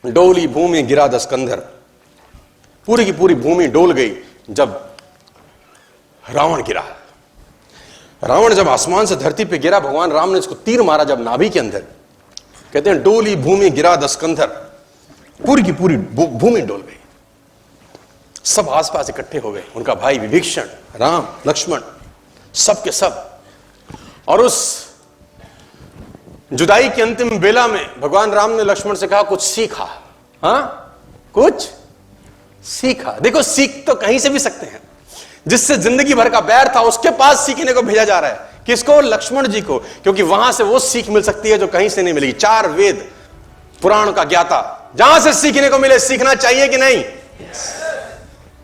डोली भूमि गिरा दस्कंधर, पूरी की पूरी भूमि डोल गई जब रावण गिरा। रावण जब आसमान से धरती पे गिरा, भगवान राम ने इसको तीर मारा जब नाभि के अंदर। कहते हैं डोली भूमि गिरा दस्कंधर, पूरी की पूरी भूमि डोल गई। सब आसपास इकट्ठे हो गए, उनका भाई विभीषण, राम, लक्ष्मण, सब के सब। और उस जुदाई की अंतिम बेला में भगवान राम ने लक्ष्मण से कहा कुछ सीखा। हाँ, कुछ सीखा। देखो, सीख तो कहीं से भी सकते हैं। जिससे जिंदगी भर का बैर था उसके पास सीखने को भेजा जा रहा है। किसको? लक्ष्मण जी को, क्योंकि वहां से वो सीख मिल सकती है जो कहीं से नहीं मिलेगी। 4 वेद पुराण का ज्ञाता, जहां से सीखने को मिले। सीखना चाहिए कि नहीं?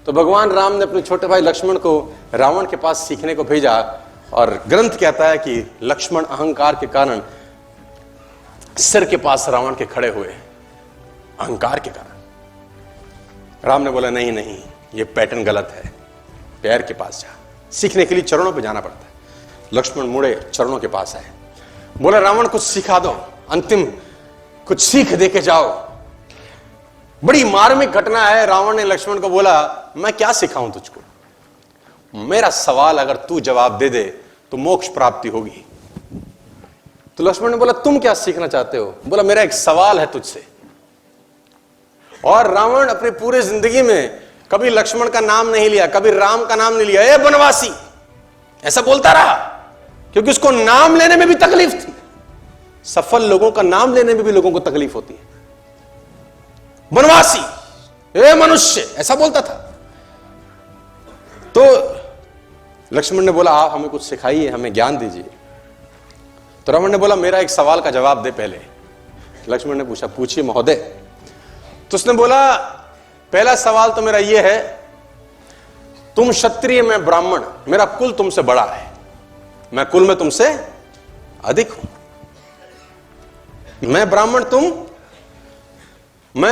तो भगवान राम ने अपने छोटे भाई लक्ष्मण को रावण के पास सीखने को भेजा। और ग्रंथ कहता है कि लक्ष्मण अहंकार के कारण सिर के पास रावण के खड़े हुए, अहंकार के कारण। राम ने बोला नहीं नहीं, ये पैटर्न गलत है, पैर के पास जा। सीखने के लिए चरणों पे जाना पड़ता है। लक्ष्मण मुड़े, चरणों के पास आए, बोला रावण कुछ सिखा दो, अंतिम कुछ सीख दे के जाओ। बड़ी मार्मिक घटना है। रावण ने लक्ष्मण को बोला मैं क्या सिखाऊं तुझको, मेरा सवाल अगर तू जवाब दे दे तो मोक्ष प्राप्ति होगी। तो लक्ष्मण ने बोला तुम क्या सीखना चाहते हो? बोला मेरा एक सवाल है तुझसे। और रावण अपनी पूरी जिंदगी में कभी लक्ष्मण का नाम नहीं लिया, कभी राम का नाम नहीं लिया। ए बनवासी, ऐसा बोलता रहा, क्योंकि उसको नाम लेने में भी तकलीफ थी। सफल लोगों का नाम लेने में भी लोगों को तकलीफ होती है। बनवासी, ए मनुष्य, ऐसा बोलता था। तो लक्ष्मण ने बोला आप हमें कुछ सिखाइए, हमें ज्ञान दीजिए। तो रावण ने बोला मेरा एक सवाल का जवाब दे पहले। लक्ष्मण ने पूछा पूछिए महोदय। तो उसने बोला पहला सवाल तो मेरा यह है, तुम क्षत्रिय, मैं ब्राह्मण, मेरा कुल तुमसे बड़ा है, मैं कुल में तुमसे अधिक हूं। मैं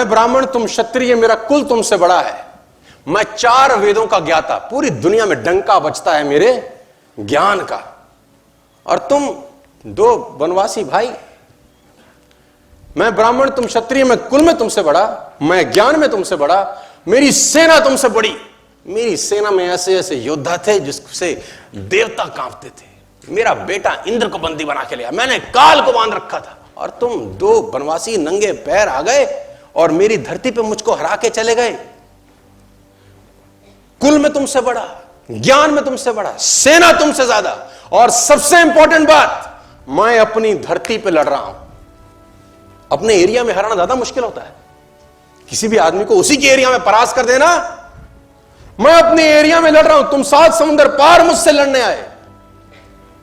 ब्राह्मण, तुम क्षत्रिय, मेरा कुल तुमसे बड़ा है। मैं 4 वेदों का ज्ञाता, पूरी दुनिया में डंका बजता है मेरे ज्ञान का। और तुम 2 वनवासी भाई। मैं ब्राह्मण, तुम क्षत्रिय, मैं कुल में तुमसे बड़ा, मैं ज्ञान में तुमसे बड़ा, मेरी सेना तुमसे बड़ी। मेरी सेना में ऐसे ऐसे योद्धा थे जिससे देवता कांपते थे। मेरा बेटा इंद्र को बंदी बना के लिया, मैंने काल को बांध रखा था। और तुम 2 वनवासी नंगे पैर आ गए और मेरी धरती पे मुझको हरा के चले गए। कुल में तुमसे बड़ा, ज्ञान में तुमसे बड़ा, सेना तुमसे ज्यादा, और सबसे इंपॉर्टेंट बात, मैं अपनी धरती पे लड़ रहा हूं। अपने एरिया में हराना ज्यादा मुश्किल होता है। किसी भी आदमी को उसी के एरिया में परास्त कर देना। मैं अपने एरिया में लड़ रहा हूं, तुम 7 समुद्र पार मुझसे लड़ने आए।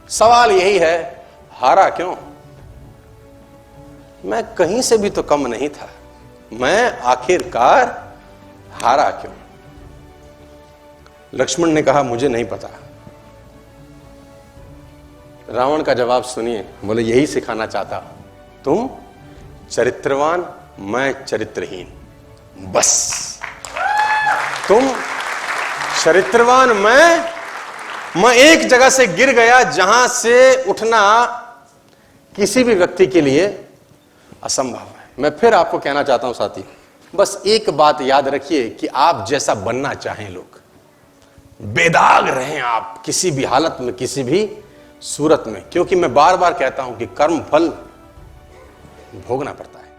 सवाल यही है, हारा क्यों? मैं कहीं से भी तो कम नहीं था, मैं आखिरकार हारा क्यों? लक्ष्मण ने कहा मुझे नहीं पता। रावण का जवाब सुनिए, बोले यही सिखाना चाहता हूं, तुम चरित्रवान, मैं चरित्रहीन। बस तुम चरित्रवान, मैं एक जगह से गिर गया जहां से उठना किसी भी व्यक्ति के लिए असंभव है। मैं फिर आपको कहना चाहता हूं साथी, बस एक बात याद रखिए कि आप जैसा बनना चाहें लोग, बेदाग रहें आप किसी भी हालत में, किसी भी सूरत में। क्योंकि मैं बार बार कहता हूं कि कर्म फल भोगना पड़ता है।